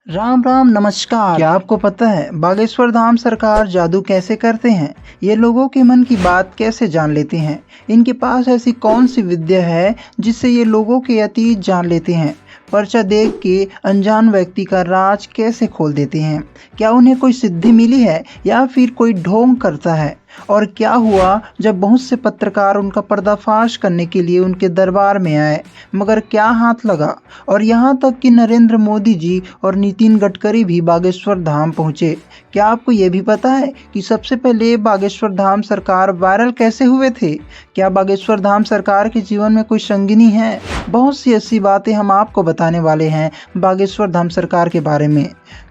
राम राम नमस्कार। क्या आपको पता है बागेश्वर धाम सरकार जादू कैसे करते हैं? ये लोगों के मन की बात कैसे जान लेते हैं? इनके पास ऐसी कौन सी विद्या है जिससे ये लोगों के अतीत जान लेते हैं? पर्चा देख के अनजान व्यक्ति का राज कैसे खोल देते हैं? क्या उन्हें कोई सिद्धि मिली है या फिर कोई ढोंग करता है? और क्या हुआ जब बहुत से पत्रकार उनका पर्दाफाश करने के लिए उनके दरबार में आए, मगर क्या हाथ लगा? और यहाँ तक कि नरेंद्र मोदी जी और नितिन गडकरी भी बागेश्वर धाम पहुँचे। क्या आपको ये भी पता है कि सबसे पहले बागेश्वर धाम सरकार वायरल कैसे हुए थे? क्या बागेश्वर धाम सरकार के जीवन में कोई संगिनी है? बहुत सी ऐसी बातें हम आपको बताने वाले हैं बागेश्वर धाम सरकार के बारे में।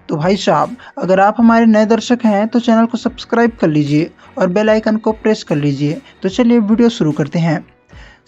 तो भाई साहब, अगर आप हमारे नए दर्शक हैं तो चैनल को सब्सक्राइब कर लीजिए और बेल आइकन को प्रेस कर लीजिए। तो चलिए वीडियो शुरू करते हैं।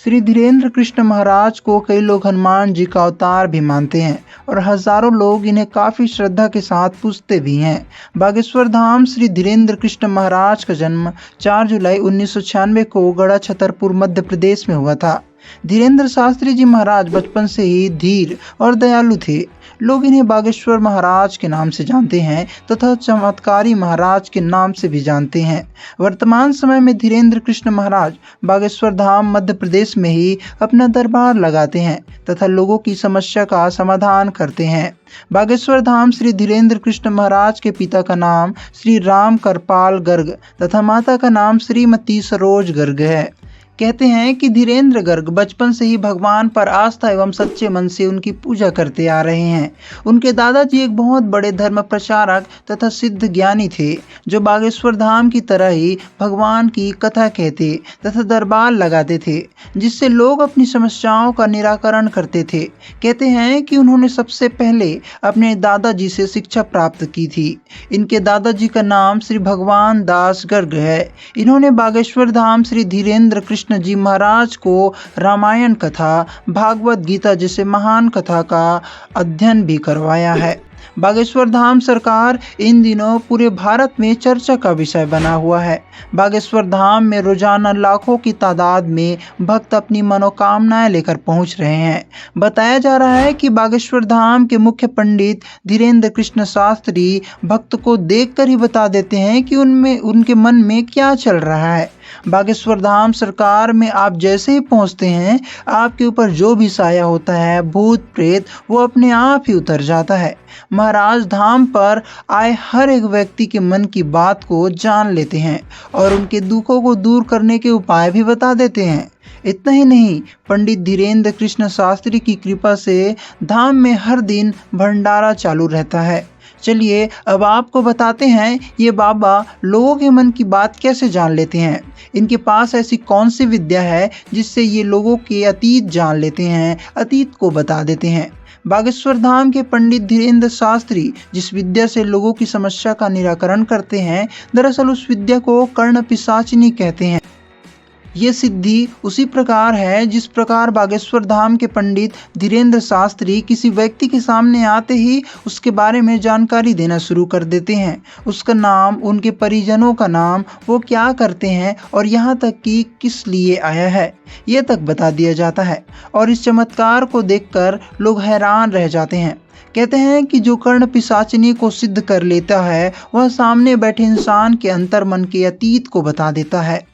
श्री धीरेंद्र कृष्ण महाराज को कई लोग हनुमान जी का अवतार भी मानते हैं और हजारों लोग इन्हें काफ़ी श्रद्धा के साथ पूजते भी हैं। बागेश्वर धाम श्री धीरेंद्र कृष्ण महाराज का जन्म 4 जुलाई 1996 को गढ़ा छतरपुर मध्य प्रदेश में हुआ था। धीरेंद्र शास्त्री जी महाराज बचपन से ही धीर और दयालु थे। लोग इन्हें बागेश्वर महाराज के नाम से जानते हैं तथा चमत्कारी महाराज के नाम से भी जानते हैं। वर्तमान समय में धीरेंद्र कृष्ण महाराज बागेश्वर धाम मध्य प्रदेश में ही अपना दरबार लगाते हैं तथा लोगों की समस्या का समाधान करते हैं। बागेश्वर धाम श्री धीरेंद्र कृष्ण महाराज के पिता का नाम श्री राम करपाल गर्ग तथा माता का नाम श्रीमती सरोज गर्ग है। कहते हैं कि धीरेंद्र गर्ग बचपन से ही भगवान पर आस्था एवं सच्चे मन से उनकी पूजा करते आ रहे हैं। उनके दादाजी एक बहुत बड़े धर्म प्रचारक तथा सिद्ध ज्ञानी थे, जो बागेश्वर धाम की तरह ही भगवान की कथा कहते तथा दरबार लगाते थे, जिससे लोग अपनी समस्याओं का निराकरण करते थे। कहते हैं कि उन्होंने सबसे पहले अपने दादाजी से शिक्षा प्राप्त की थी। इनके दादाजी का नाम श्री भगवान दास गर्ग है। इन्होंने बागेश्वर धाम श्री धीरेंद्र कृष्ण जी महाराज को रामायण कथा, भागवत गीता जैसे महान कथा का अध्ययन भी करवाया है। बागेश्वर धाम सरकार इन दिनों पूरे भारत में चर्चा का विषय बना हुआ है। बागेश्वर धाम में रोजाना लाखों की तादाद में भक्त अपनी मनोकामनाएं लेकर पहुंच रहे हैं। बताया जा रहा है कि बागेश्वर धाम के मुख्य पंडित धीरेंद्र कृष्ण शास्त्री भक्त को देखकर ही बता देते हैं कि उनके मन में क्या चल रहा है। बागेश्वर धाम सरकार में आप जैसे ही पहुंचते हैं, आपके ऊपर जो भी साया होता है, भूत प्रेत, वो अपने आप ही उतर जाता है। महाराज धाम पर आए हर एक व्यक्ति के मन की बात को जान लेते हैं और उनके दुखों को दूर करने के उपाय भी बता देते हैं। इतना ही नहीं, पंडित धीरेंद्र कृष्ण शास्त्री की कृपा से धाम में हर दिन भंडारा चालू रहता है। चलिए अब आपको बताते हैं ये बाबा लोगों के मन की बात कैसे जान लेते हैं। इनके पास ऐसी कौन सी विद्या है जिससे ये लोगों के अतीत जान लेते हैं, अतीत को बता देते हैं। बागेश्वर धाम के पंडित धीरेंद्र शास्त्री जिस विद्या से लोगों की समस्या का निराकरण करते हैं, दरअसल उस विद्या को कर्ण पिशाचिनी कहते हैं। ये सिद्धि उसी प्रकार है जिस प्रकार बागेश्वर धाम के पंडित धीरेंद्र शास्त्री किसी व्यक्ति के सामने आते ही उसके बारे में जानकारी देना शुरू कर देते हैं। उसका नाम, उनके परिजनों का नाम, वो क्या करते हैं और यहाँ तक कि किस लिए आया है, ये तक बता दिया जाता है। और इस चमत्कार को देखकर लोग हैरान रह जाते हैं। कहते हैं कि जो कर्ण पिशाचिनी को सिद्ध कर लेता है, वह सामने बैठे इंसान के अंतर्मन के अतीत को बता देता है।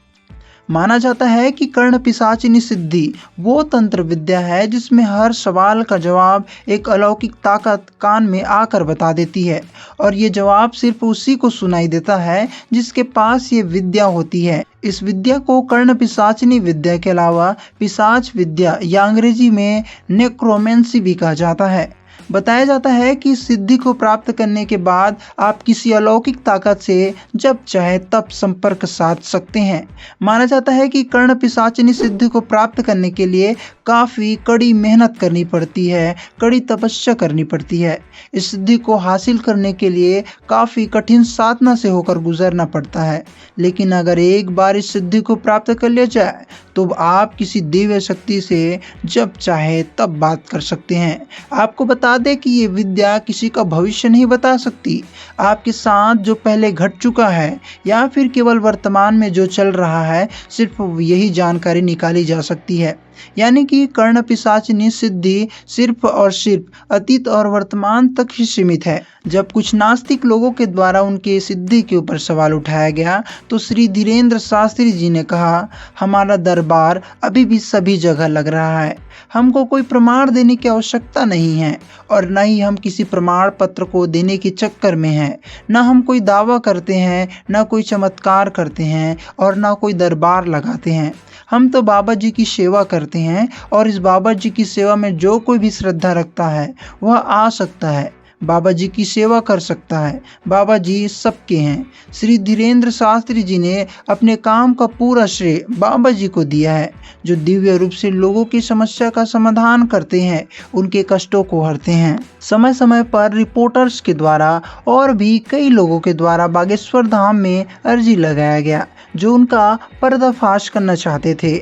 माना जाता है कि कर्ण पिशाचिनी सिद्धि वो तंत्र विद्या है जिसमें हर सवाल का जवाब एक अलौकिक ताकत कान में आकर बता देती है, और ये जवाब सिर्फ उसी को सुनाई देता है जिसके पास ये विद्या होती है। इस विद्या को कर्ण पिशाचिनी विद्या के अलावा पिशाच विद्या या अंग्रेजी में नेक्रोमेंसी भी कहा जाता है। बताया जाता है कि इस सिद्धि को प्राप्त करने के बाद आप किसी अलौकिक ताकत से जब चाहे तब संपर्क साध सकते हैं। माना जाता है कि कर्ण पिशाचिनी सिद्धि को प्राप्त करने के लिए काफ़ी कड़ी मेहनत करनी पड़ती है, कड़ी तपस्या करनी पड़ती है। इस सिद्धि को हासिल करने के लिए काफ़ी कठिन साधना से होकर गुजरना पड़ता है। लेकिन अगर एक बार इस सिद्धि को प्राप्त कर लिया जाए तो आप किसी दिव्य शक्ति से जब चाहे तब बात कर सकते हैं। आपको बता दें कि ये विद्या किसी का भविष्य नहीं बता सकती। आपके साथ जो पहले घट चुका है या फिर केवल वर्तमान में जो चल रहा है, सिर्फ यही जानकारी निकाली जा सकती है। यानी कि कर्ण पिशाचिनी सिद्धि सिर्फ और सिर्फ अतीत और वर्तमान तक ही सीमित है। जब कुछ नास्तिक लोगों के द्वारा उनके सिद्धि के ऊपर सवाल उठाया गया तो श्री धीरेन्द्र शास्त्री जी ने कहा, हमारा दरबार अभी भी सभी जगह लग रहा है। हमको कोई प्रमाण देने की आवश्यकता नहीं है और न ही हम किसी प्रमाण पत्र को देने के चक्कर में हैं। न हम कोई दावा करते हैं, न कोई चमत्कार करते हैं और न कोई दरबार लगाते हैं। हम तो बाबा जी की सेवा करते हैं और इस बाबा जी की सेवा में जो कोई भी श्रद्धा रखता है वह आ सकता है, बाबा जी की सेवा कर सकता है। बाबा जी सबके हैं। श्री धीरेन्द्र शास्त्री जी ने अपने काम का पूरा श्रेय बाबा जी को दिया है, जो दिव्य रूप से लोगों की समस्या का समाधान करते हैं, उनके कष्टों को हरते हैं। समय समय पर रिपोर्टर्स के द्वारा और भी कई लोगों के द्वारा बागेश्वर धाम में अर्जी लगाया गया, जो उनका पर्दाफाश करना चाहते थे।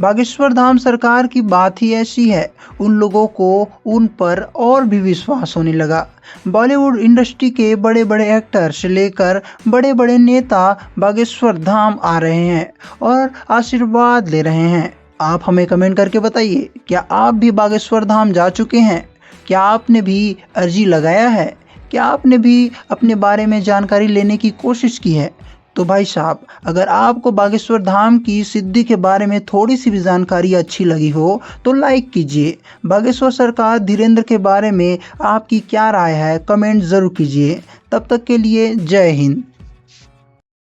बागेश्वर धाम सरकार की बात ही ऐसी है, उन लोगों को उन पर और भी विश्वास होने लगा। बॉलीवुड इंडस्ट्री के बड़े बड़े एक्टर से लेकर बड़े बड़े नेता बागेश्वर धाम आ रहे हैं और आशीर्वाद ले रहे हैं। आप हमें कमेंट करके बताइए, क्या आप भी बागेश्वर धाम जा चुके हैं? क्या आपने भी अर्जी लगाया है? क्या आपने भी अपने बारे में जानकारी लेने की कोशिश की है? तो भाई साहब, अगर आपको बागेश्वर धाम की सिद्धि के बारे में थोड़ी सी भी जानकारी अच्छी लगी हो तो लाइक कीजिए। बागेश्वर सरकार धीरेन्द्र के बारे में आपकी क्या राय है, कमेंट ज़रूर कीजिए। तब तक के लिए जय हिंद।